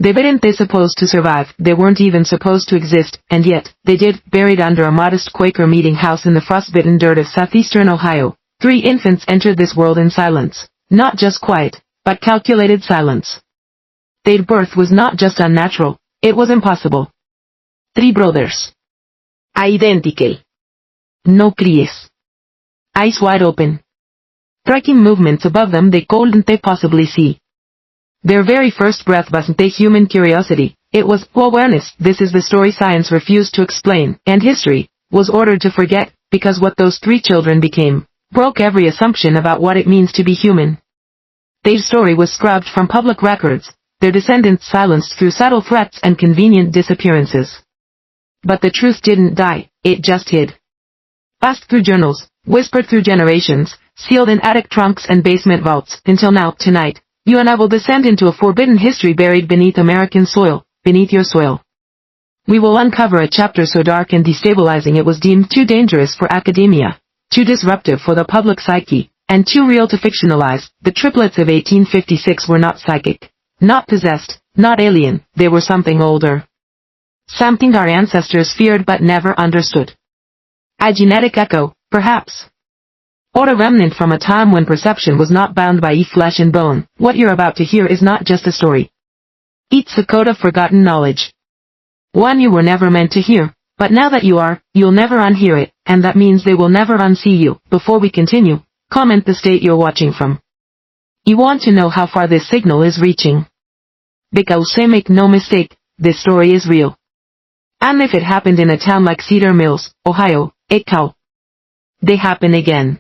They weren't they supposed to survive, they weren't even supposed to exist, and yet, they did, buried under a modest Quaker meeting house in the frostbitten dirt of southeastern Ohio. 3 infants entered this world in silence. Not just quiet, but calculated silence. Their birth was not just unnatural, it was impossible. 3 brothers. Identical. No cries. Eyes wide open. Striking movements above them they couldn't they possibly see. Their very first breath wasn't a human curiosity, it was awareness. This is the story science refused to explain, and history was ordered to forget, because what those 3 children became broke every assumption about what it means to be human. Their story was scrubbed from public records, their descendants silenced through subtle threats and convenient disappearances. But the truth didn't die, it just hid. Passed through journals, whispered through generations, sealed in attic trunks and basement vaults, until now, tonight, you and I will descend into a forbidden history buried beneath American soil, beneath your soil. We will uncover a chapter so dark and destabilizing it was deemed too dangerous for academia, too disruptive for the public psyche, and too real to fictionalize. The triplets of 1856 were not psychic, not possessed, not alien, they were something older. Something our ancestors feared but never understood. A genetic echo, perhaps. Or a remnant from a time when perception was not bound by flesh and bone. What you're about to hear is not just a story. It's a code of forgotten knowledge. One you were never meant to hear, but now that you are, you'll never unhear it, and that means they will never unsee you. Before we continue, comment the state you're watching from. You want to know how far this signal is reaching. Because make no mistake, this story is real. And if it happened in a town like Cedar Mills, Ohio, it can. They happen again.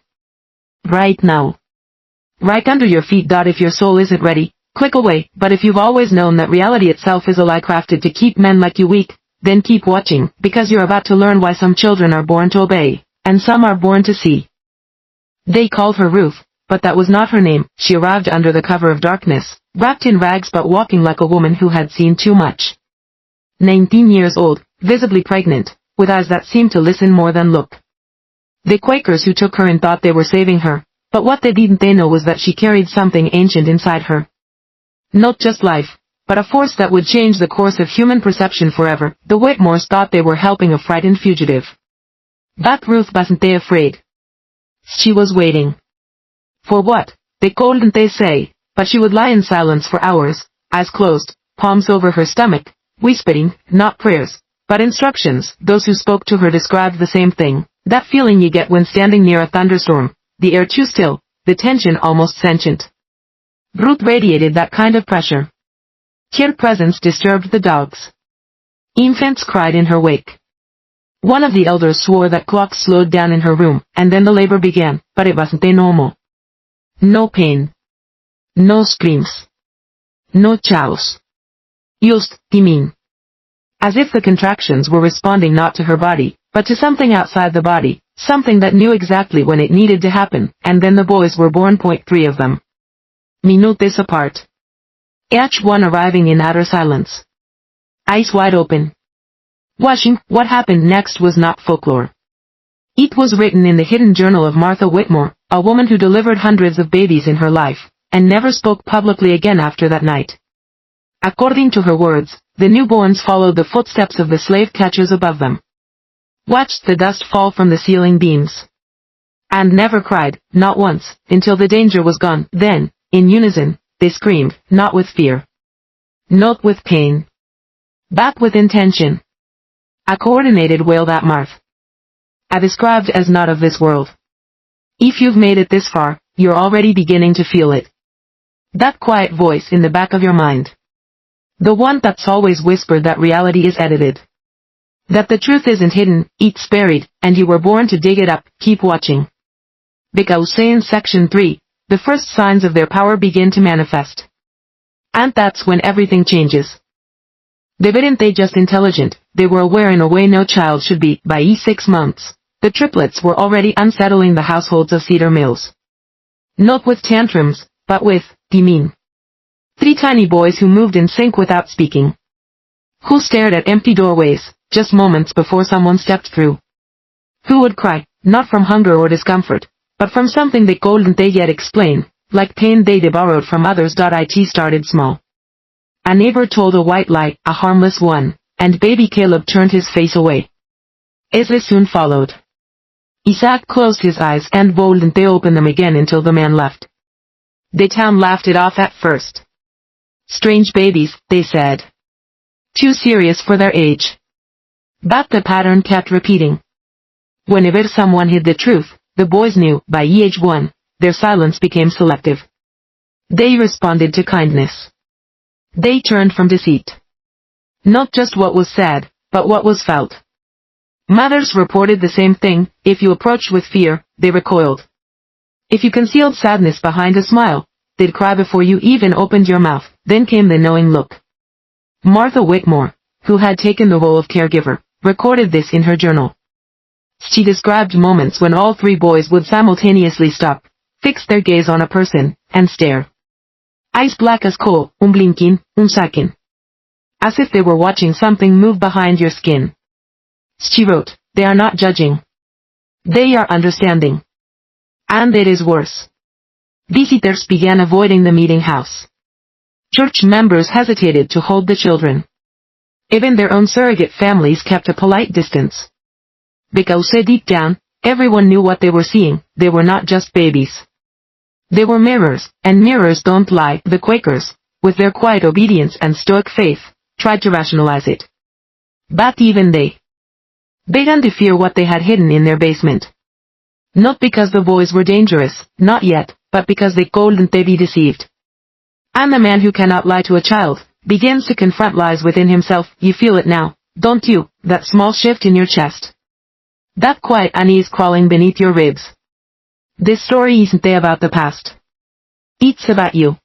Right now. Right under your feet. If your soul isn't ready, click away. But if you've always known that reality itself is a lie crafted to keep men like you weak, then keep watching, because you're about to learn why some children are born to obey, and some are born to see. They called her Ruth, but that was not her name. She arrived under the cover of darkness, wrapped in rags but walking like a woman who had seen too much. 19 years old, visibly pregnant, with eyes that seemed to listen more than look. The Quakers who took her in thought they were saving her, but what they didn't know was that she carried something ancient inside her. Not just life, but a force that would change the course of human perception forever. The Whitmores thought they were helping a frightened fugitive. But Ruth wasn't afraid. She was waiting. For what? They couldn't say, but she would lie in silence for hours, eyes closed, palms over her stomach, whispering, not prayers, but instructions. Those who spoke to her described the same thing. That feeling you get when standing near a thunderstorm, the air too still, the tension almost sentient. Ruth radiated that kind of pressure. Her presence disturbed the dogs. Infants cried in her wake. One of the elders swore that clocks slowed down in her room, and then the labor began, but it wasn't normal. No pain. No screams. No chows. Just, mean. As if the contractions were responding not to her body, but to something outside the body, something that knew exactly when it needed to happen, and then the boys were born. 3 of them. Minutes apart. Each one arriving in utter silence. Eyes wide open. Watching. What happened next was not folklore. It was written in the hidden journal of Martha Whitmore, a woman who delivered hundreds of babies in her life, and never spoke publicly again after that night. According to her words, the newborns followed the footsteps of the slave catchers above them. Watched the dust fall from the ceiling beams. And never cried, not once, until the danger was gone. Then, in unison, they screamed, not with fear. Not with pain. But with intention. A coordinated wail that Martha described as not of this world. If you've made it this far, you're already beginning to feel it. That quiet voice in the back of your mind. The one that's always whispered that reality is edited. That the truth isn't hidden, it's buried, and you were born to dig it up. Keep watching. Because in section 3, the first signs of their power begin to manifest. And that's when everything changes. They weren't just intelligent, they were aware in a way no child should be. By 6 months, the triplets were already unsettling the households of Cedar Mills. Not with tantrums, but with, mean. 3 tiny boys who moved in sync without speaking. Who stared at empty doorways, just moments before someone stepped through. Who would cry, not from hunger or discomfort, but from something they couldn't yet explain, like pain they'd borrowed from others. It started small. A neighbor told a white lie, a harmless one, and baby Caleb turned his face away. Isla soon followed. Isaac closed his eyes and wouldn't they open them again until the man left. The town laughed it off at first. Strange babies, they said. Too serious for their age. But the pattern kept repeating. Whenever someone hid the truth, the boys knew, by age 1, their silence became selective. They responded to kindness. They turned from deceit. Not just what was said, but what was felt. Mothers reported the same thing. If you approached with fear, they recoiled. If you concealed sadness behind a smile, they'd cry before you even opened your mouth. Then came the knowing look. Martha Whitmore, who had taken the role of caregiver, recorded this in her journal. She described moments when all 3 boys would simultaneously stop, fix their gaze on a person, and stare. Eyes black as coal, blinking, sakin. As if they were watching something move behind your skin. She wrote, they are not judging. They are understanding. And it is worse. Visitors began avoiding the meeting house. Church members hesitated to hold the children. Even their own surrogate families kept a polite distance. Because deep down, everyone knew what they were seeing. They were not just babies. They were mirrors, and mirrors don't lie. The Quakers, with their quiet obedience and stoic faith, tried to rationalize it. But even they began to fear what they had hidden in their basement. Not because the boys were dangerous, not yet, but because they couldn't be deceived. And the man who cannot lie to a child begins to confront lies within himself. You feel it now, don't you, that small shift in your chest? That quiet unease crawling beneath your ribs. This story isn't about the past. It's about you.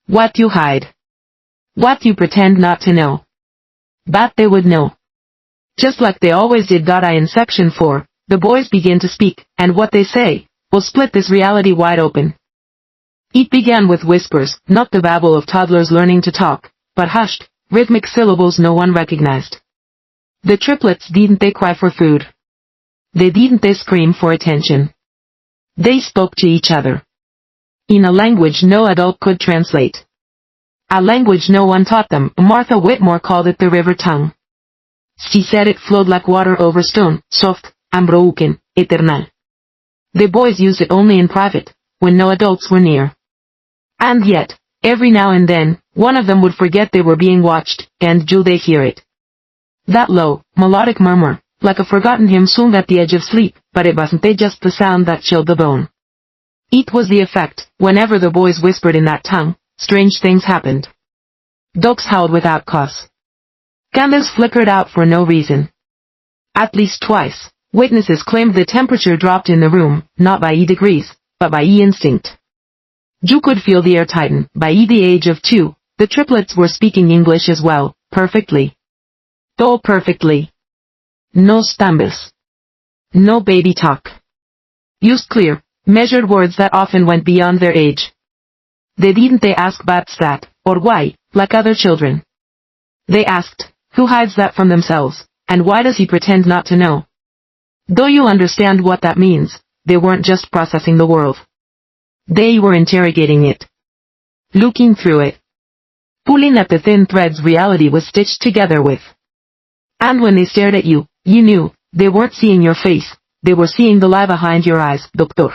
What you hide. What you pretend not to know. But they would know. Just like they always did. In section 4, the boys begin to speak, and what they say will split this reality wide open. It began with whispers, not the babble of toddlers learning to talk, but hushed, rhythmic syllables no one recognized. The triplets didn't they cry for food. They didn't they scream for attention. They spoke to each other. In a language no adult could translate. A language no one taught them. Martha Whitmore called it the river tongue. She said it flowed like water over stone, soft, unbroken, eternal. The boys used it only in private, when no adults were near. And yet, every now and then, one of them would forget they were being watched, and do they hear it? That low, melodic murmur, like a forgotten hymn sung at the edge of sleep, but it wasn't just the sound that chilled the bone. It was the effect. Whenever the boys whispered in that tongue, strange things happened. Dogs howled without cause. Candles flickered out for no reason. At least twice, witnesses claimed the temperature dropped in the room, not by degrees, but by instinct. You could feel the air tighten. By the age of 2, the triplets were speaking English as well, perfectly. Oh, perfectly. No stumbles. No baby talk. Used clear, measured words that often went beyond their age. They didn't ask what's that, or why, like other children. They asked, who hides that from themselves, and why does he pretend not to know? Though you understand what that means, they weren't just processing the world. They were interrogating it. Looking through it. Pulling at the thin threads reality was stitched together with. And when they stared at you, you knew, they weren't seeing your face, they were seeing the lie behind your eyes. Dr.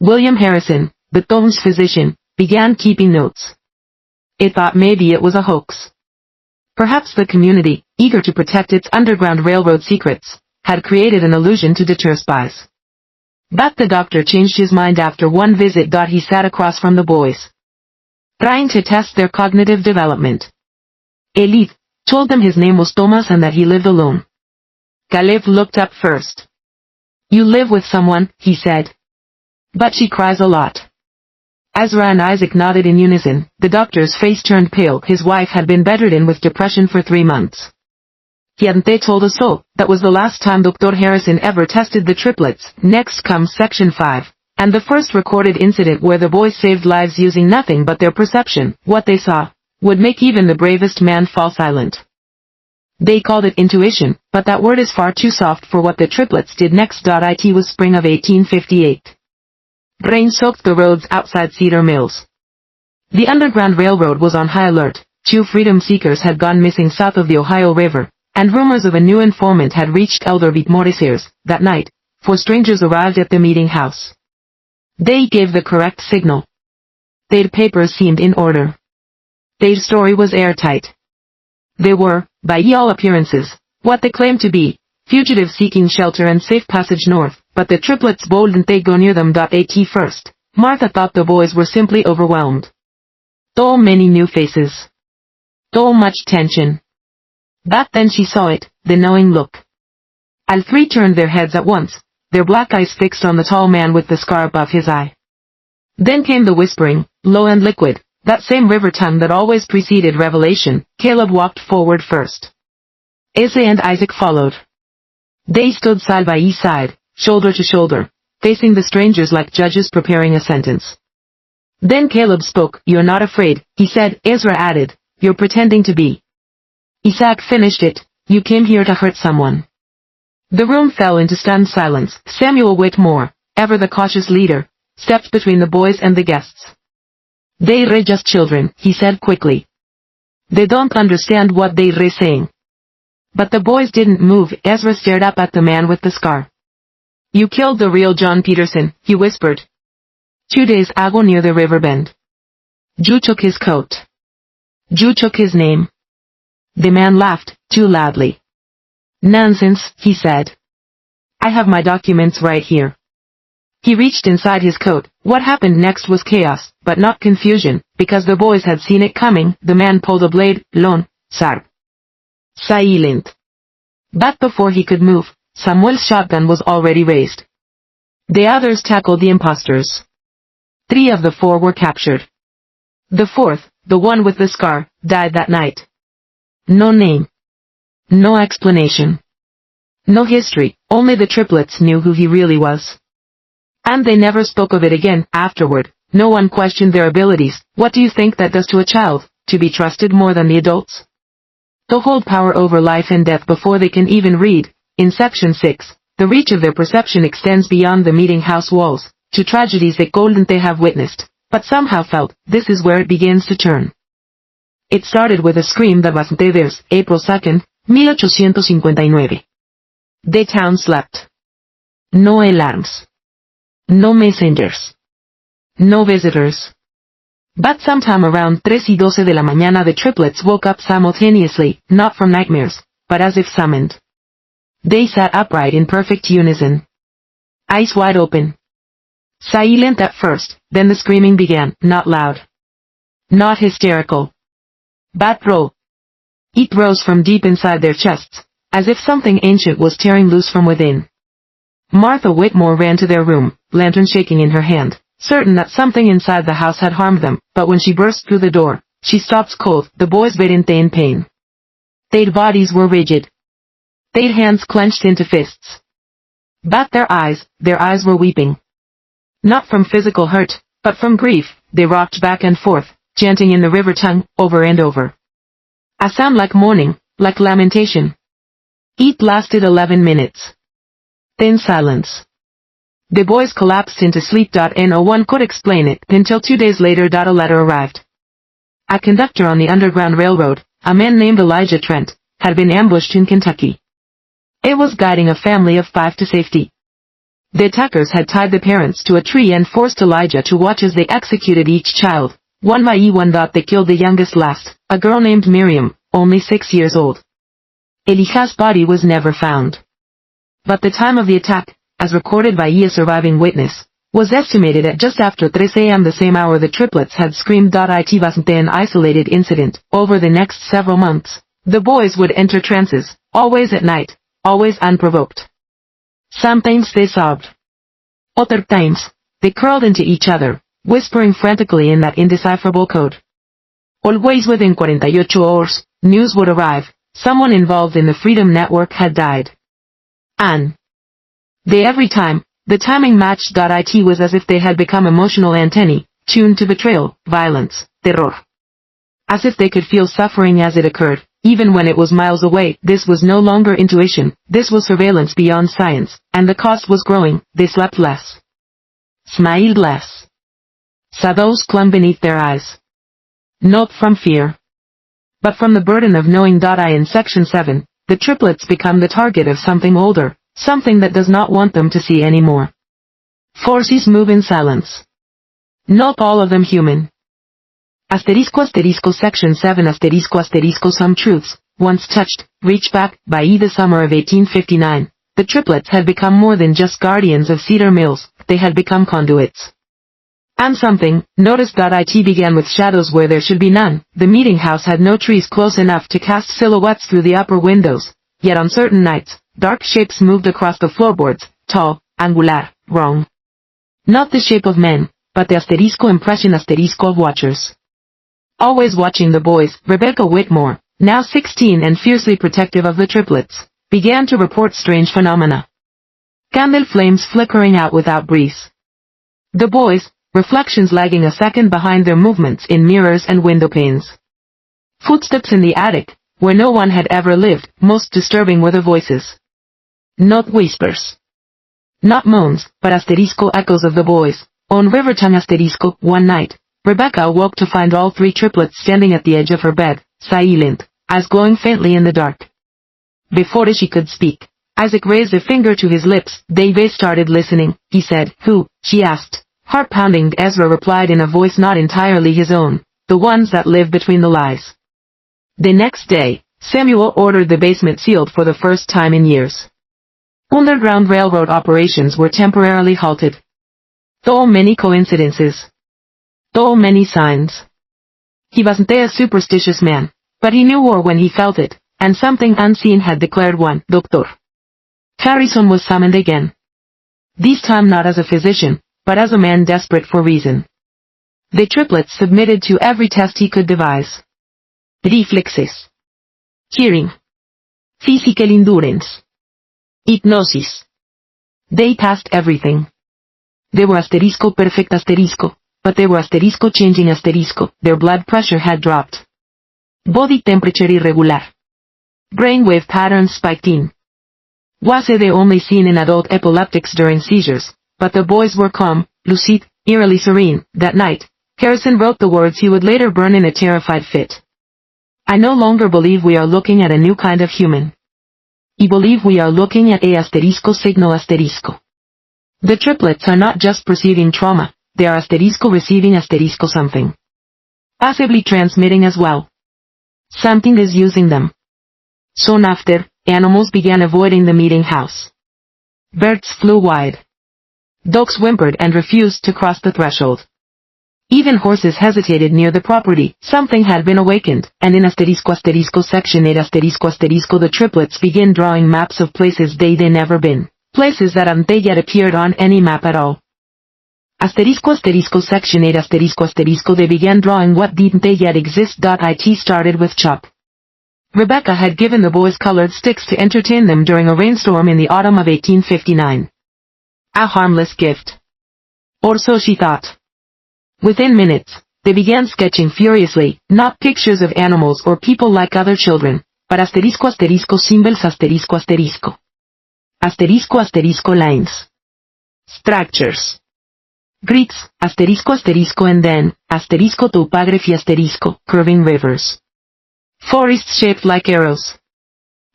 William Harrison, the town's physician, began keeping notes. It thought maybe it was a hoax. Perhaps the community, eager to protect its Underground Railroad secrets, had created an illusion to deter spies. But the doctor changed his mind after one visit. He sat across from the boys, trying to test their cognitive development. Elif told them his name was Thomas and that he lived alone. Caleb looked up first. You live with someone, he said. But she cries a lot. Ezra and Isaac nodded in unison. The doctor's face turned pale. His wife had been bedridden with depression for 3 months. Hadn't they told us so? That was the last time Dr. Harrison ever tested the triplets. Next comes section 5, and the first recorded incident where the boys saved lives using nothing but their perception. What they saw would make even the bravest man fall silent. They called it intuition, but that word is far too soft for what the triplets did next. It was spring of 1858. Rain soaked the roads outside Cedar Mills. The Underground Railroad was on high alert. 2 freedom seekers had gone missing south of the Ohio River, and rumors of a new informant had reached Elder Vitmore's ears. That night, 4 strangers arrived at the meeting house. They gave the correct signal. Their papers seemed in order. Their story was airtight. They were, by all appearances, what they claimed to be, fugitives seeking shelter and safe passage north, but the triplets boldly they go near them. At first, Martha thought the boys were simply overwhelmed. So many new faces. So much tension. But then she saw it, the knowing look. All 3 turned their heads at once, their black eyes fixed on the tall man with the scar above his eye. Then came the whispering, low and liquid, that same river tongue that always preceded revelation. Caleb walked forward first. Asa and Isaac followed. They stood side by side, shoulder to shoulder, facing the strangers like judges preparing a sentence. Then Caleb spoke. "You're not afraid," he said. Ezra added, "You're pretending to be." Isaac finished it, "You came here to hurt someone." The room fell into stunned silence. Samuel Whitmore, ever the cautious leader, stepped between the boys and the guests. "They're just children," he said quickly. "They don't understand what they're saying." But the boys didn't move. Ezra stared up at the man with the scar. "You killed the real John Peterson," he whispered. 2 days ago near the river bend. You took his coat. You took his name." The man laughed, too loudly. "Nonsense," he said. "I have my documents right here." He reached inside his coat. What happened next was chaos, but not confusion, because the boys had seen it coming. The man pulled a blade, lone, sharp. Silent. But before he could move, Samuel's shotgun was already raised. The others tackled the impostors. 3 of the 4 were captured. The 4th, the one with the scar, died that night. No name. No explanation. No history, only the triplets knew who he really was. And they never spoke of it again. Afterward, no one questioned their abilities. What do you think that does to a child, to be trusted more than the adults? To hold power over life and death before they can even read. In Section 6, the reach of their perception extends beyond the meeting house walls, to tragedies they couldn't have witnessed, but somehow felt. This is where it begins to turn. It started with a scream that wasn't theirs. April 2nd, 1859. The town slept. No alarms. No messengers. No visitors. But sometime around 3:12 de la mañana the triplets woke up simultaneously, not from nightmares, but as if summoned. They sat upright in perfect unison. Eyes wide open. Silent at first, then the screaming began, not loud. Not hysterical. But raw. It rose from deep inside their chests, as if something ancient was tearing loose from within. Martha Whitmore ran to their room, lantern shaking in her hand, certain that something inside the house had harmed them, but when she burst through the door, she stopped cold. The boys didn't in pain. Their bodies were rigid. Their hands clenched into fists. But their eyes were weeping. Not from physical hurt, but from grief. They rocked back and forth, chanting in the river tongue, over and over. A sound like mourning, like lamentation. It lasted 11 minutes. Then silence. The boys collapsed into sleep. No one could explain it until 2 days later. A letter arrived. A conductor on the Underground Railroad, a man named Elijah Trent, had been ambushed in Kentucky. It was guiding a family of 5 to safety. The attackers had tied the parents to a tree and forced Elijah to watch as they executed each child, one by one. They killed the youngest last, a girl named Miriam, only 6 years old. Elijah's body was never found. But the time of the attack, as recorded by a surviving witness, was estimated at just after 3 a.m. the same hour the triplets had screamed. It wasn't an isolated incident. Over the next several months, the boys would enter trances, always at night, always unprovoked. Sometimes they sobbed. Other times, they curled into each other, whispering frantically in that indecipherable code. Always within 48 hours, news would arrive. Someone involved in the Freedom Network had died. And every time, the timing matched. It was as if they had become emotional antennae, tuned to betrayal, violence, terror. As if they could feel suffering as it occurred, even when it was miles away. This was no longer intuition, this was surveillance beyond science, and the cost was growing. They slept less. Smiled less. Shadows clung beneath their eyes. Not from fear. But from the burden of knowing. I in section 7, the triplets become the target of something older, something that does not want them to see anymore. Forces move in silence. Not all of them human. Asterisco asterisco section 7 asterisco asterisco some truths, once touched, reach back. By the summer of 1859, the triplets had become more than just guardians of Cedar Mills, they had become conduits. And something, noticed. It began with shadows where there should be none. The meeting house had no trees close enough to cast silhouettes through the upper windows, yet on certain nights, dark shapes moved across the floorboards, tall, angular, wrong. Not the shape of men, but the asterisco impression asterisco of watchers. Always watching the boys, Rebecca Whitmore, now 16 and fiercely protective of the triplets, began to report strange phenomena. Candle flames flickering out without breeze. The boys, reflections lagging a second behind their movements in mirrors and window panes. Footsteps in the attic, where no one had ever lived. Most disturbing were the voices. Not whispers. Not moans, but asterisco echoes of the boys. On Rivertongue asterisco, one night, Rebecca awoke to find all three triplets standing at the edge of her bed, silent, eyes glowing faintly in the dark. Before she could speak, Isaac raised a finger to his lips. They started listening, he said. Who? She asked. Heart pounding. Ezra replied in a voice not entirely his own. The ones that live between the lies. The next day, Samuel ordered the basement sealed for the first time in years. Underground railroad operations were temporarily halted. Though many coincidences. Though many signs. He wasn't a superstitious man, but he knew war when he felt it, and something unseen had declared one. Doctor Harrison was summoned again. This time not as a physician, but as a man desperate for reason. The triplets submitted to every test he could devise. Reflexes. Hearing. Physical endurance. Hypnosis. They passed everything. They were asterisco perfect asterisco, but they were asterisco changing asterisco. Their blood pressure had dropped. Body temperature irregular. Brainwave patterns spiked in. Was they only seen in adult epileptics during seizures, but the boys were calm, lucid, eerily serene. That night, Harrison wrote the words he would later burn in a terrified fit. I no longer believe we are looking at a new kind of human. I believe we are looking at a asterisco signal asterisco. The triplets are not just perceiving trauma, they are asterisco receiving asterisco something. Passively transmitting as well. Something is using them. Soon after, animals began avoiding the meeting house. Birds flew wide. Dogs whimpered and refused to cross the threshold. Even horses hesitated near the property. Something had been awakened, and in asterisco section 8 asterisco the triplets begin drawing maps of places they never been, places that hadn't yet appeared on any map at all. Asterisco section 8 asterisco they began drawing what didn't yet exist. It started with chop. Rebecca had given the boys colored sticks to entertain them during a rainstorm in the autumn of 1859. A harmless gift. Or so she thought. Within minutes, they began sketching furiously, not pictures of animals or people like other children, but asterisco symbols asterisco. Asterisco lines. Structures. Grids, asterisco and then, asterisco topography asterisco, curving rivers. Forests shaped like arrows.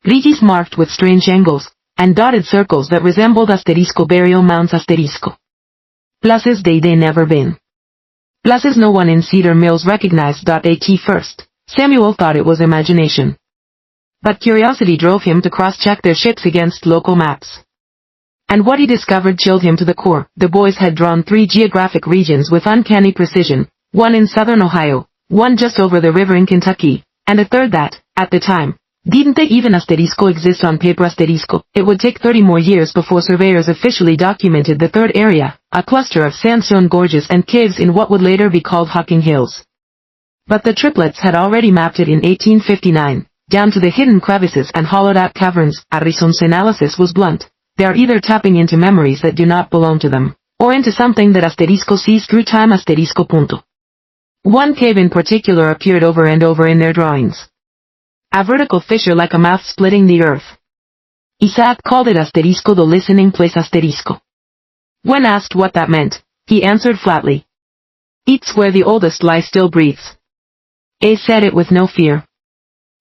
Ridges marked with strange angles, and dotted circles that resembled asterisco burial mounds asterisco. Places they never been. Places no one in Cedar Mills recognized. At first, Samuel thought it was imagination. But curiosity drove him to cross-check their ships against local maps. And what he discovered chilled him to the core. The boys had drawn 3 geographic regions with uncanny precision, one in southern Ohio, one just over the river in Kentucky, and a third that, at the time, didn't even asterisco exist on paper asterisco. It would take 30 more years before surveyors officially documented the third area, a cluster of sandstone gorges and caves in what would later be called Hocking Hills. But the triplets had already mapped it in 1859, down to the hidden crevices and hollowed-out caverns. Harrison's analysis was blunt. They are either tapping into memories that do not belong to them, or into something that asterisco sees through time asterisco punto. One cave in particular appeared over and over in their drawings. A vertical fissure like a mouth splitting the earth. Isaac called it asterisco the listening place asterisco. When asked what that meant, he answered flatly. It's where the oldest lie still breathes. A said it with no fear.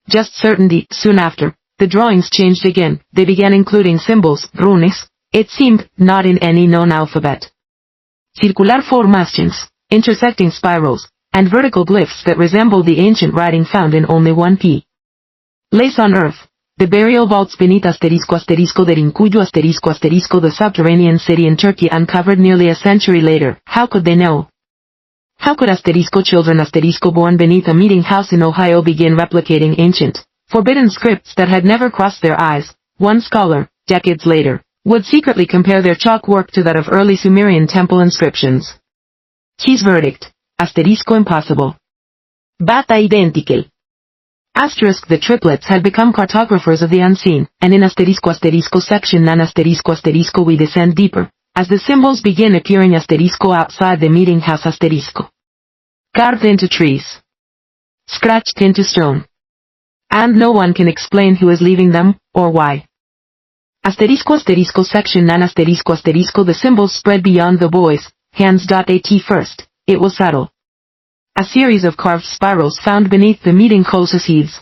just certainty. Soon after, the drawings changed again. They began including symbols, runes, it seemed, not in any known alphabet. Circular formations, intersecting spirals, and vertical glyphs that resembled the ancient writing found in only one place on Earth. The burial vaults beneath Derinkuyu the subterranean city in Turkey uncovered nearly a century later. How could they know? How could children born beneath a meeting house in Ohio begin replicating ancient, forbidden scripts that had never crossed their eyes? One scholar, decades later, would secretly compare their chalk work to that of early Sumerian temple inscriptions. His verdict: impossible. Bata identical. The triplets had become cartographers of the unseen, and in section nan we descend deeper, as the symbols begin appearing outside the meeting house carved into trees, scratched into stone. And no one can explain who is leaving them, or why. Section nan the symbols spread beyond the boys' hands. At first, it was subtle. A series of carved spirals found beneath the meeting house's eaves.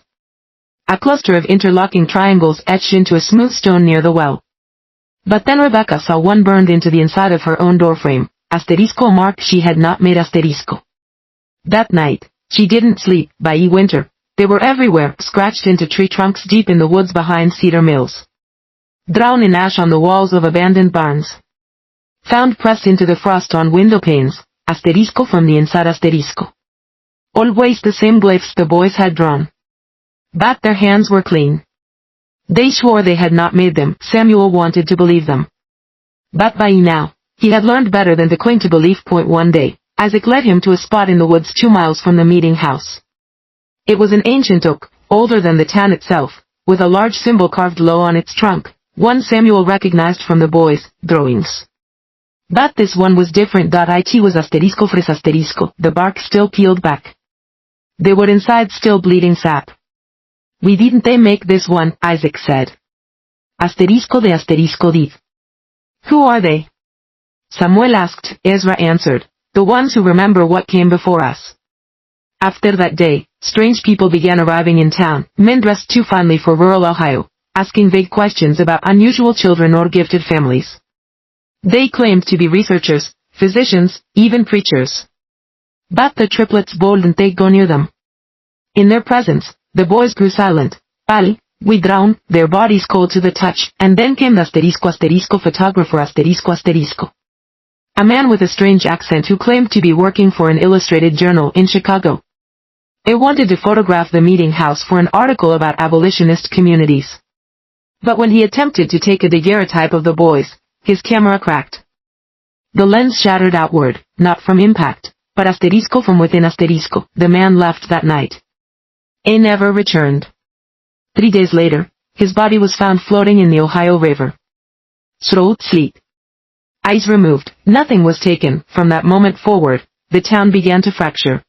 A cluster of interlocking triangles etched into a smooth stone near the well. But then Rebecca saw one burned into the inside of her own doorframe, mark she had not made . That night, she didn't sleep. By winter, they were everywhere, scratched into tree trunks deep in the woods behind cedar mills. Drowned in ash on the walls of abandoned barns. Found pressed into the frost on window panes, from the inside . Always the same glyphs the boys had drawn. But their hands were clean. They swore they had not made them. Samuel wanted to believe them. But by now, he had learned better than to cling to belief. One day, Isaac led him to a spot in the woods 2 miles from the meeting house. It was an ancient oak, older than the town itself, with a large symbol carved low on its trunk, one Samuel recognized from the boys' drawings. But this one was different. It was *fres*, the bark still peeled back. The wood inside still bleeding sap. "We didn't they make this one," Isaac said. Did. "Who are they?" Samuel asked. Ezra answered, "The ones who remember what came before us." After that day, strange people began arriving in town, men dressed too finely for rural Ohio, asking vague questions about unusual children or gifted families. They claimed to be researchers, physicians, even preachers. But the triplets wouldn't they go near them. In their presence, the boys grew silent, pale, withdrawn, their bodies cold to the touch, and then came the photographer . A man with a strange accent who claimed to be working for an illustrated journal in Chicago. They wanted to photograph the meeting house for an article about abolitionist communities. But when he attempted to take a daguerreotype of the boys, his camera cracked. The lens shattered outward, not from impact, but from within . The man left that night. He never returned. 3 days later, his body was found floating in the Ohio River. Throat slit. Eyes removed, nothing was taken. From that moment forward, the town began to fracture.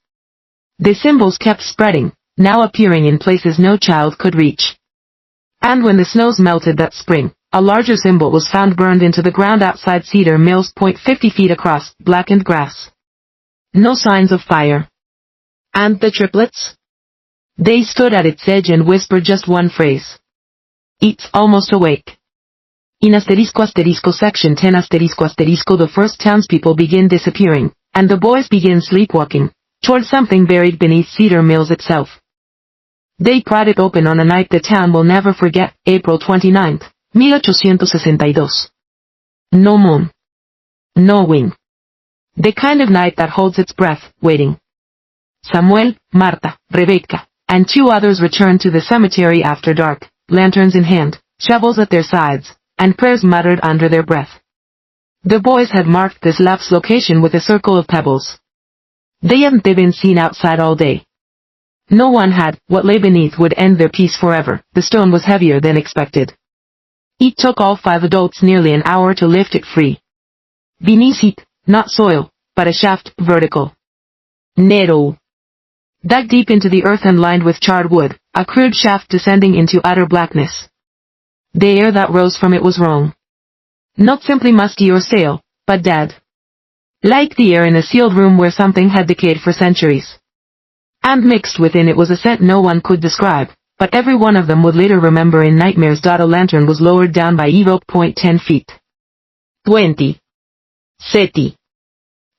The symbols kept spreading, now appearing in places no child could reach. And when the snows melted that spring, a larger symbol was found burned into the ground outside Cedar Mills. 50 feet across, blackened grass. No signs of fire. And the triplets? They stood at its edge and whispered just one phrase. "It's almost awake." In section 10 the first townspeople begin disappearing, and the boys begin sleepwalking, toward something buried beneath Cedar Mills itself. They pried it open on a night the town will never forget, April 29, 1862. No moon. No wind. The kind of night that holds its breath, waiting. Samuel, Marta, Rebecca, and 2 others returned to the cemetery after dark, lanterns in hand, shovels at their sides, and prayers muttered under their breath. The boys had marked this lapse location with a circle of pebbles. They hadn't been seen outside all day. No one had. What lay beneath would end their peace forever. The stone was heavier than expected. It took all 5 adults nearly an hour to lift it free. Beneath it, not soil, but a shaft, vertical. Narrow. Dug deep into the earth and lined with charred wood, a crude shaft descending into utter blackness. The air that rose from it was wrong. Not simply musty or stale, but dead. Like the air in a sealed room where something had decayed for centuries. And mixed within it was a scent no one could describe, but every one of them would later remember in nightmares. A lantern was lowered down by Evo. 10 feet. 20. SETI.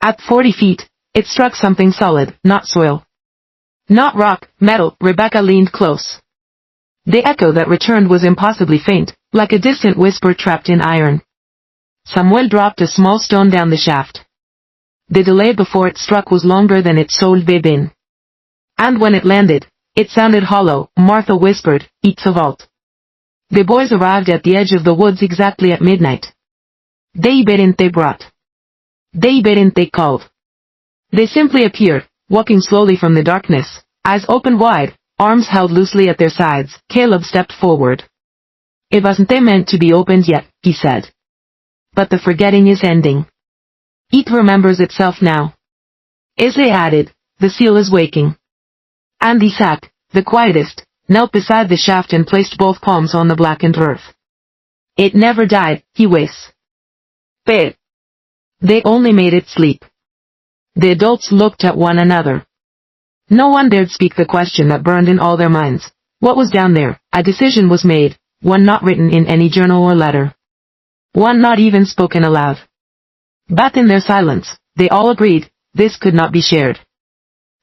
At 40 feet, it struck something solid, not soil. Not rock, metal. Rebecca leaned close. The echo that returned was impossibly faint, like a distant whisper trapped in iron. Samuel dropped a small stone down the shaft. The delay before it struck was longer than it should have been. And when it landed, it sounded hollow. Martha whispered, "It's a vault." The boys arrived at the edge of the woods exactly at midnight. They brought. They called. They simply appeared, walking slowly from the darkness, eyes open wide, arms held loosely at their sides. Caleb stepped forward. "It wasn't meant to be opened yet," he said. "But the forgetting is ending. It remembers itself now." Izzy added, "The seal is waking." And Isaac, the quietest, knelt beside the shaft and placed both palms on the blackened earth. "It never died," he whispered. "They only made it sleep." The adults looked at one another. No one dared speak the question that burned in all their minds. What was down there? A decision was made, one not written in any journal or letter. One not even spoken aloud. But in their silence, they all agreed, this could not be shared.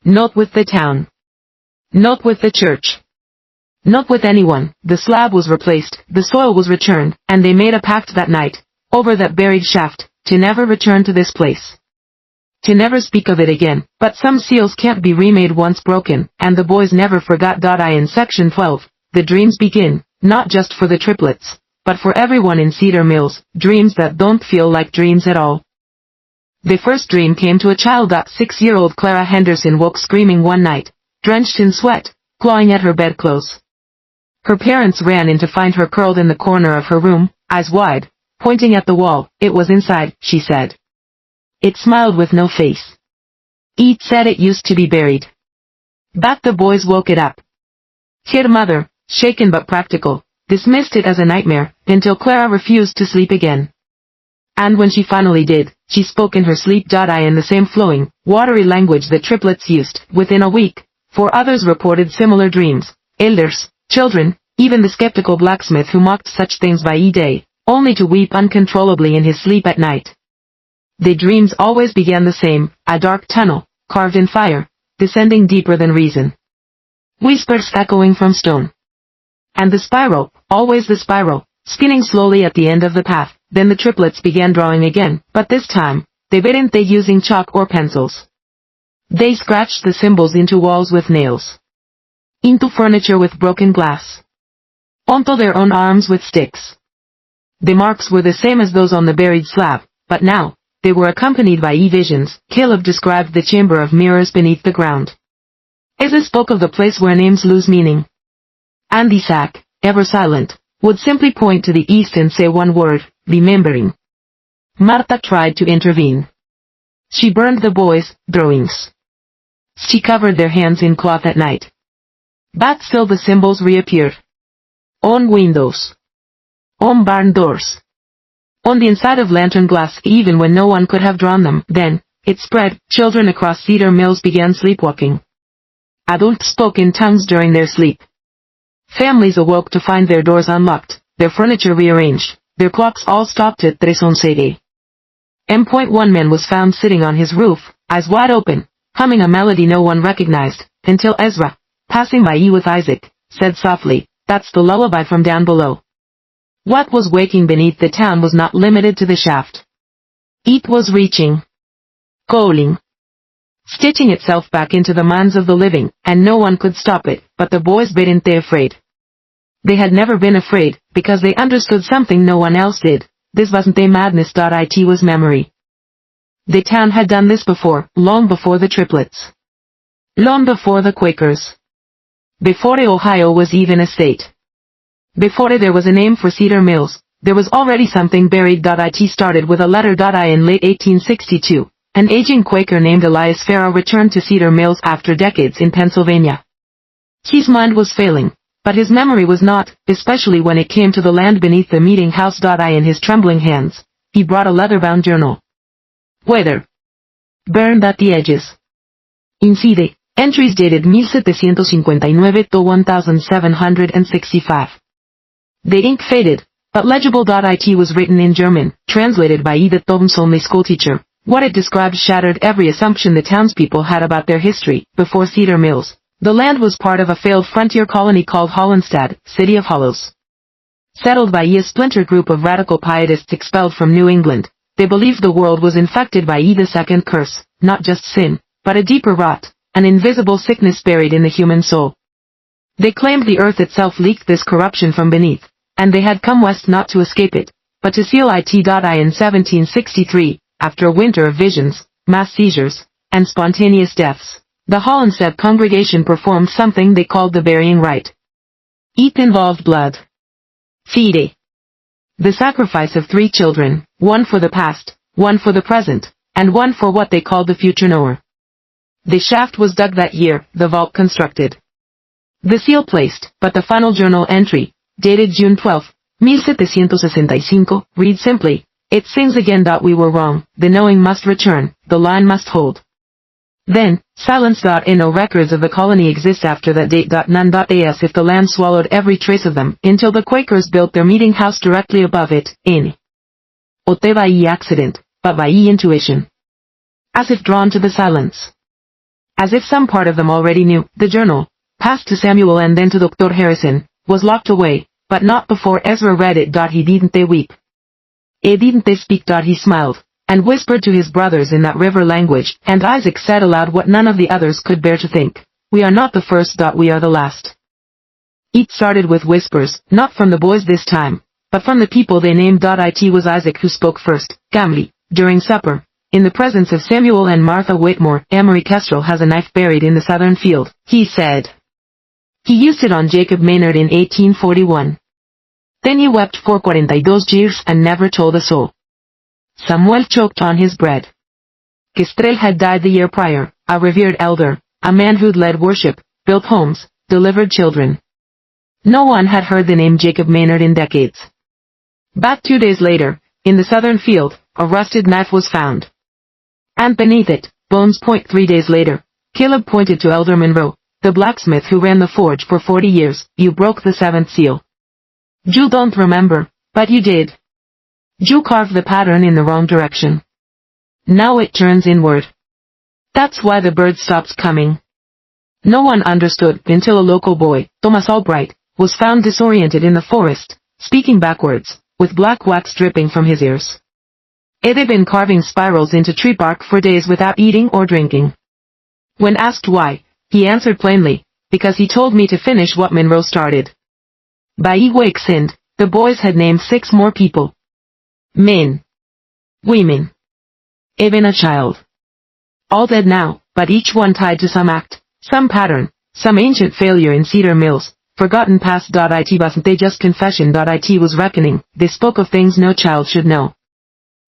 Not with the town. Not with the church. Not with anyone. The slab was replaced, the soil was returned, and they made a pact that night, over that buried shaft, to never return to this place. To never speak of it again. But some seals can't be remade once broken, and the boys never forgot. In section 12, the dreams begin, not just for the triplets, but for everyone in Cedar Mills, dreams that don't feel like dreams at all. The first dream came to a child. 6-year-old Clara Henderson woke screaming one night, drenched in sweat, clawing at her bedclothes. Her parents ran in to find her curled in the corner of her room, eyes wide, pointing at the wall. "It was inside," she said. It smiled with no face. It said it used to be buried. But the boys woke it up. Her mother, shaken but practical, dismissed it as a nightmare, until Clara refused to sleep again. And when she finally did, she spoke in her sleep. In the same flowing, watery language the triplets used. Within a week, 4 others reported similar dreams. Elders, children, even the skeptical blacksmith who mocked such things by day, only to weep uncontrollably in his sleep at night. The dreams always began the same, a dark tunnel, carved in fire, descending deeper than reason. Whispers echoing from stone. And the spiral, always the spiral, spinning slowly at the end of the path. Then the triplets began drawing again, but this time, they didn't using chalk or pencils. They scratched the symbols into walls with nails. Into furniture with broken glass. Onto their own arms with sticks. The marks were the same as those on the buried slab, but now, they were accompanied by visions. Caleb described the chamber of mirrors beneath the ground. Izzy spoke of the place where names lose meaning. And Isaac, ever silent, would simply point to the east and say one word, remembering. Martha tried to intervene. She burned the boys' drawings. She covered their hands in cloth at night. But still the symbols reappeared. On windows. On barn doors. On the inside of lantern glass, even when no one could have drawn them. Then, it spread. Children across Cedar Mills began sleepwalking. Adults spoke in tongues during their sleep. Families awoke to find their doors unlocked, their furniture rearranged, their clocks all stopped at 3:11. M.1 man was found sitting on his roof, eyes wide open, humming a melody no one recognized, until Ezra, passing by with Isaac, said softly, "That's the lullaby from down below." What was waking beneath the town was not limited to the shaft. It was reaching. Calling. Stitching itself back into the minds of the living, and no one could stop it, but the boys weren't afraid. They had never been afraid, because they understood something no one else did. This wasn't a madness. It was memory. The town had done this before, long before the triplets. Long before the Quakers. Before Ohio was even a state. Before there was a name for Cedar Mills, there was already something buried. It started with a letter. In late 1862, an aging Quaker named Elias Farrah returned to Cedar Mills after decades in Pennsylvania. His mind was failing, but his memory was not, especially when it came to the land beneath the meeting house. In his trembling hands, he brought a leather-bound journal. Weather. Burned at the edges. Incide. Entries dated 1759 to 1765. The ink faded, but legible.it was written in German, translated by Edith Thompson's only schoolteacher. What it described shattered every assumption the townspeople had about their history. Before Cedar Mills, the land was part of a failed frontier colony called Hollandstad, City of Hollows. Settled by a splinter group of radical pietists expelled from New England, they believed the world was infected by the second curse, not just sin, but a deeper rot, an invisible sickness buried in the human soul. They claimed the earth itself leaked this corruption from beneath, and they had come west not to escape it, but to seal it. In 1763, after a winter of visions, mass seizures, and spontaneous deaths, the Hollandstad congregation performed something they called the burying rite. It involved blood. Fide. The sacrifice of 3 children, one for the past, one for the present, and one for what they called the future knower. The shaft was dug that year, the vault constructed. The seal placed, but the final journal entry, dated June 12, 1765, reads simply, "It sings again. We were wrong, the knowing must return, the line must hold." Then, silence. No records of the colony exist after that date. None. As if the land swallowed every trace of them, until the Quakers built their meeting house directly above it, in Ote by accident, but by intuition. As if drawn to the silence. As if some part of them already knew, the journal, passed to Samuel and then to Dr. Harrison, was locked away, but not before Ezra read it. He didn't weep. Didn't speak. He smiled, and whispered to his brothers in that river language, and Isaac said aloud what none of the others could bear to think. "We are not the first. We are the last." It started with whispers, not from the boys this time, but from the people they named. It was Isaac who spoke first, calmly, during supper. In the presence of Samuel and Martha Whitmore. "Amory Kestrel has a knife buried in the southern field," he said. "He used it on Jacob Maynard in 1841. Then he wept for 42 years and never told a soul." Samuel choked on his bread. Kestrel had died the year prior, a revered elder, a man who'd led worship, built homes, delivered children. No one had heard the name Jacob Maynard in decades. Back 2 days later, in the southern field, a rusted knife was found. And beneath it, bones. 3 days later, Caleb pointed to Elder Monroe, the blacksmith who ran the forge for 40 years. "You broke the 7th seal. You don't remember, but you did. You carved the pattern in the wrong direction. Now it turns inward. That's why the bird stops coming." No one understood until a local boy, Thomas Albright, was found disoriented in the forest, speaking backwards, with black wax dripping from his ears. They'd been carving spirals into tree bark for days without eating or drinking. When asked why, he answered plainly, "Because he told me to finish what Monroe started." By week's end, the boys had named 6 more people. Men. Women. Even a child. All dead now, but each one tied to some act, some pattern, some ancient failure in Cedar Mills, forgotten past. It wasn't just confession. It was reckoning. They spoke of things no child should know.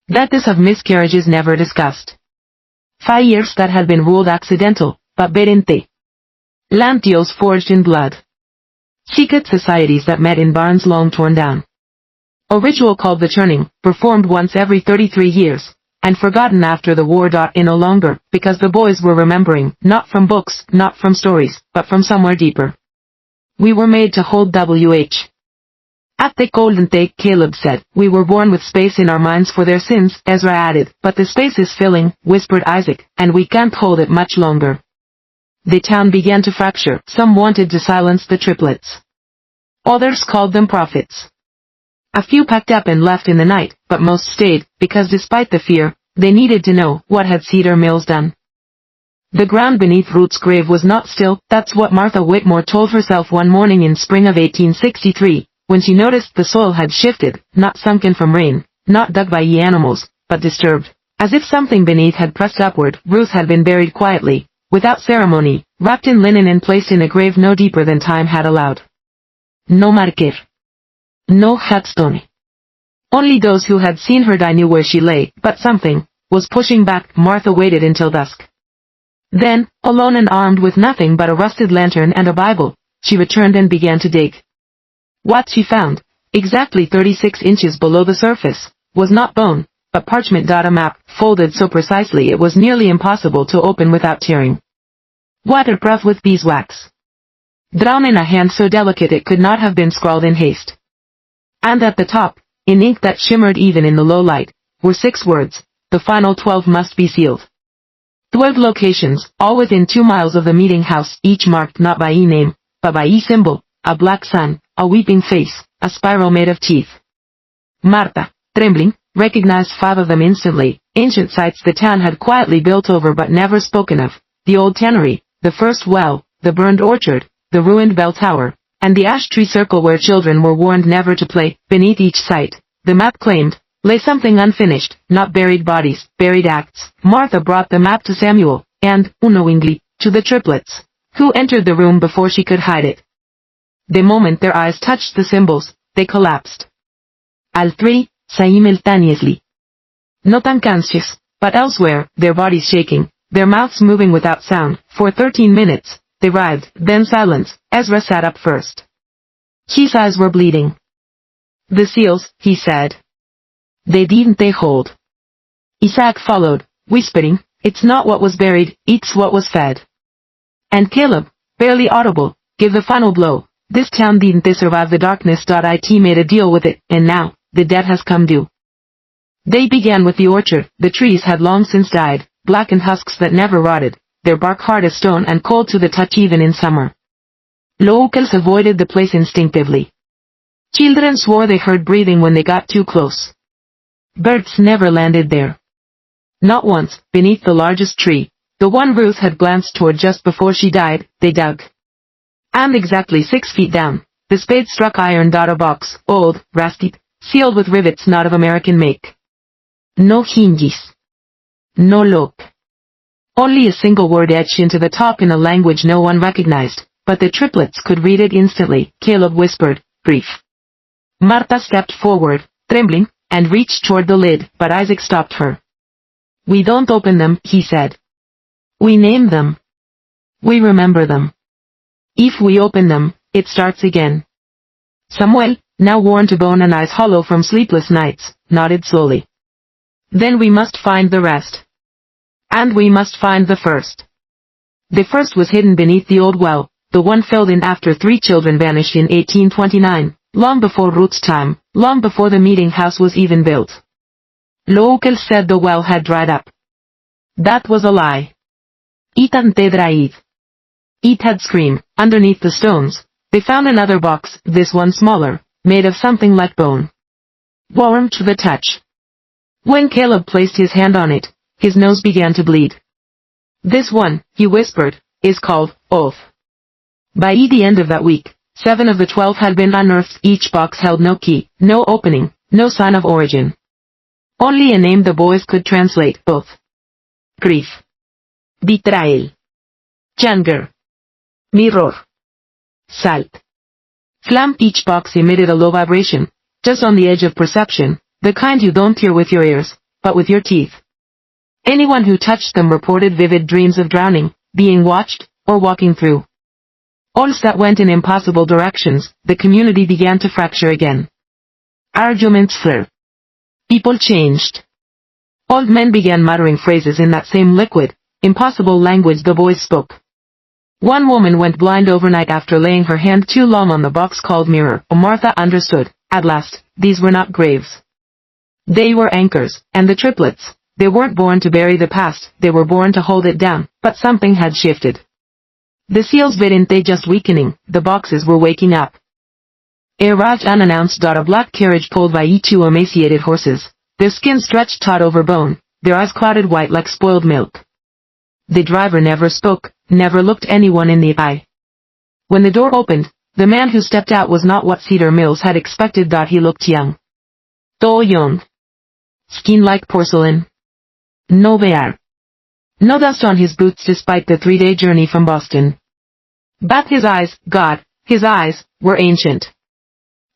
That this of miscarriages never discussed. 5 years that had been ruled accidental, but berente. Land deals forged in blood. Secret societies that met in barns long torn down. A ritual called the churning, performed once every 33 years, and forgotten after the war. No longer, because the boys were remembering, not from books, not from stories, but from somewhere deeper. "We were made to hold WH. At the golden day," Caleb said. "We were born with space in our minds for their sins," Ezra added. "But the space is filling," whispered Isaac, "and we can't hold it much longer." The town began to fracture. Some wanted to silence the triplets. Others called them prophets. A few packed up and left in the night, but most stayed, because despite the fear, they needed to know, what had Cedar Mills done? The ground beneath Ruth's grave was not still. That's what Martha Whitmore told herself one morning in spring of 1863, when she noticed the soil had shifted, not sunken from rain, not dug by animals, but disturbed. As if something beneath had pressed upward. Ruth had been buried quietly, without ceremony, wrapped in linen and placed in a grave no deeper than time had allowed. No marker. No headstone. Only those who had seen her die knew where she lay, but something was pushing back. Martha waited until dusk. Then, alone and armed with nothing but a rusted lantern and a Bible, she returned and began to dig. What she found, exactly 36 inches below the surface, was not bone, but parchment. A map, folded so precisely it was nearly impossible to open without tearing. Waterproof with beeswax. Drawn in a hand so delicate it could not have been scrawled in haste. And at the top, in ink that shimmered even in the low light, were 6 words: the final 12 must be sealed. 12 locations, all within 2 miles of the meeting house, each marked not by e-name, but by e-symbol, a black sun, a weeping face, a spiral made of teeth. Marta, trembling, recognized 5 of them instantly, ancient sites the town had quietly built over but never spoken of: the old tannery, the first well, the burned orchard, the ruined bell tower, and the ash tree circle where children were warned never to play. Beneath each site, the map claimed, lay something unfinished, not buried bodies, buried acts. Martha brought the map to Samuel, and, unknowingly, to the triplets, who entered the room before she could hide it. The moment their eyes touched the symbols, they collapsed. All 3, simultaneously. Not unconscious, but elsewhere, their bodies shaking, their mouths moving without sound. For 13 minutes, they writhed, then silence. Ezra sat up first. His eyes were bleeding. The seals, he said. They didn't they hold. Isaac followed, whispering, it's not what was buried, it's what was fed. And Caleb, barely audible, gave the final blow. This town didn't they survive the darkness. It made a deal with it, and now, the debt has come due. They began with the orchard. The trees had long since died, blackened husks that never rotted, their bark hard as stone and cold to the touch even in summer. Locals avoided the place instinctively. Children swore they heard breathing when they got too close. Birds never landed there. Not once. Beneath the largest tree, the one Ruth had glanced toward just before she died, they dug. And exactly 6 feet down, the spade struck iron. A box, old, rusty, sealed with rivets not of American make. No hinges. No lock. Only a single word etched into the top in a language no one recognized, but the triplets could read it instantly. Caleb whispered, brief. Marta stepped forward, trembling, and reached toward the lid, but Isaac stopped her. We don't open them, he said. We name them. We remember them. If we open them, it starts again. Samuel, now worn to bone and eyes hollow from sleepless nights, nodded slowly. Then we must find the rest. And we must find the first. The first was hidden beneath the old well, the one filled in after 3 children vanished in 1829, long before Ruth's time, long before the meeting house was even built. Locals said the well had dried up. That was a lie. It hadn't dried. It had screamed. Underneath the stones, they found another box, this one smaller, made of something like bone. Warm to the touch. When Caleb placed his hand on it, his nose began to bleed. This one, he whispered, is called Oath. By the end of that week, 7 of the 12 had been unearthed. Each box held no key, no opening, no sign of origin. Only a name the boys could translate: Oath. Grief. Betrayal. Anger. Mirror. Salt. Flam. Each box emitted a low vibration, just on the edge of perception, the kind you don't hear with your ears, but with your teeth. Anyone who touched them reported vivid dreams of drowning, being watched, or walking through holes that went in impossible directions. The community began to fracture again. Arguments flared. People changed. Old men began muttering phrases in that same liquid, impossible language the boys spoke. One woman went blind overnight after laying her hand too long on the box called mirror. Martha understood, at last, these were not graves. They were anchors, and the triplets, they weren't born to bury the past, they were born to hold it down, but something had shifted. The seals didn't they just weakening, the boxes were waking up. Arrived unannounced. A black carriage pulled by 2 emaciated horses, their skin stretched taut over bone, their eyes clouded white like spoiled milk. The driver never spoke, never looked anyone in the eye. When the door opened, the man who stepped out was not what Cedar Mills had expected. He looked young. Tall young. Skin like porcelain. No bear. No dust on his boots despite the 3-day journey from Boston. But his eyes, God, his eyes, were ancient.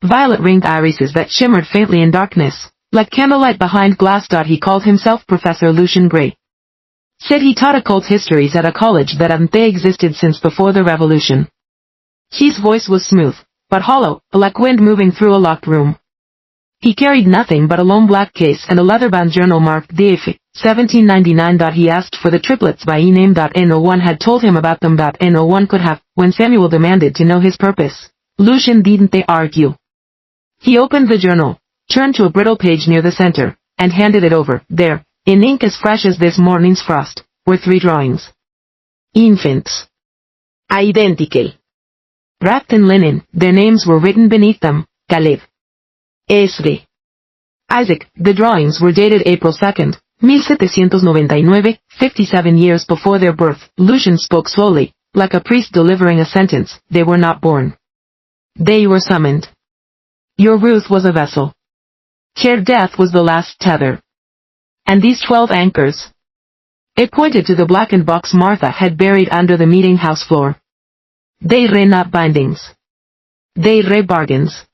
Violet ringed irises that shimmered faintly in darkness, like candlelight behind glass. He called himself Professor Lucian Gray. Said he taught occult histories at a college that hadn't existed since before the Revolution. His voice was smooth, but hollow, like wind moving through a locked room. He carried nothing but a lone black case and a leather-bound journal marked DF, 1799. He asked for the triplets by e-name. No one had told him about them. No one could have, when Samuel demanded to know his purpose. Lucian didn't argue. He opened the journal, turned to a brittle page near the center, and handed it over. There, in ink as fresh as this morning's frost, were 3 drawings. Infants. Identical. Wrapped in linen, their names were written beneath them: Caleb, Ezra, Isaac. The drawings were dated April 2nd, 1799, 57 years before their birth. Lucian spoke slowly, like a priest delivering a sentence. They were not born. They were summoned. Your Ruth was a vessel. Her death was the last tether. And these 12 anchors. It pointed to the blackened box Martha had buried under the meeting house floor. They re not bindings. They re bargains.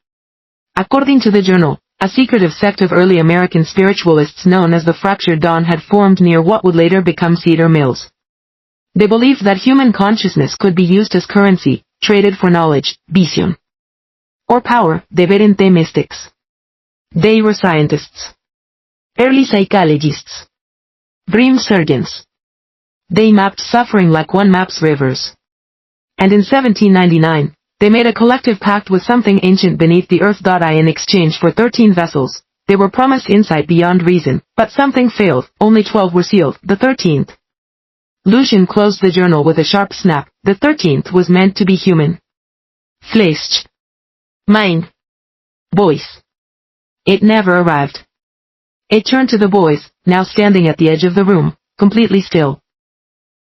According to the journal, a secretive sect of early American spiritualists known as the Fractured Dawn had formed near what would later become Cedar Mills. They believed that human consciousness could be used as currency, traded for knowledge, vision, or power. They weren't mystics. They were scientists. Early psychologists. Dream surgeons. They mapped suffering like one maps rivers. And in 1799, they made a collective pact with something ancient beneath the earth. In exchange for 13 vessels, they were promised insight beyond reason, but something failed. Only 12 were sealed. The 13th. Lucian closed the journal with a sharp snap. The 13th was meant to be human. Flesh. Mind. Voice. It never arrived. It turned to the boys, now standing at the edge of the room, completely still.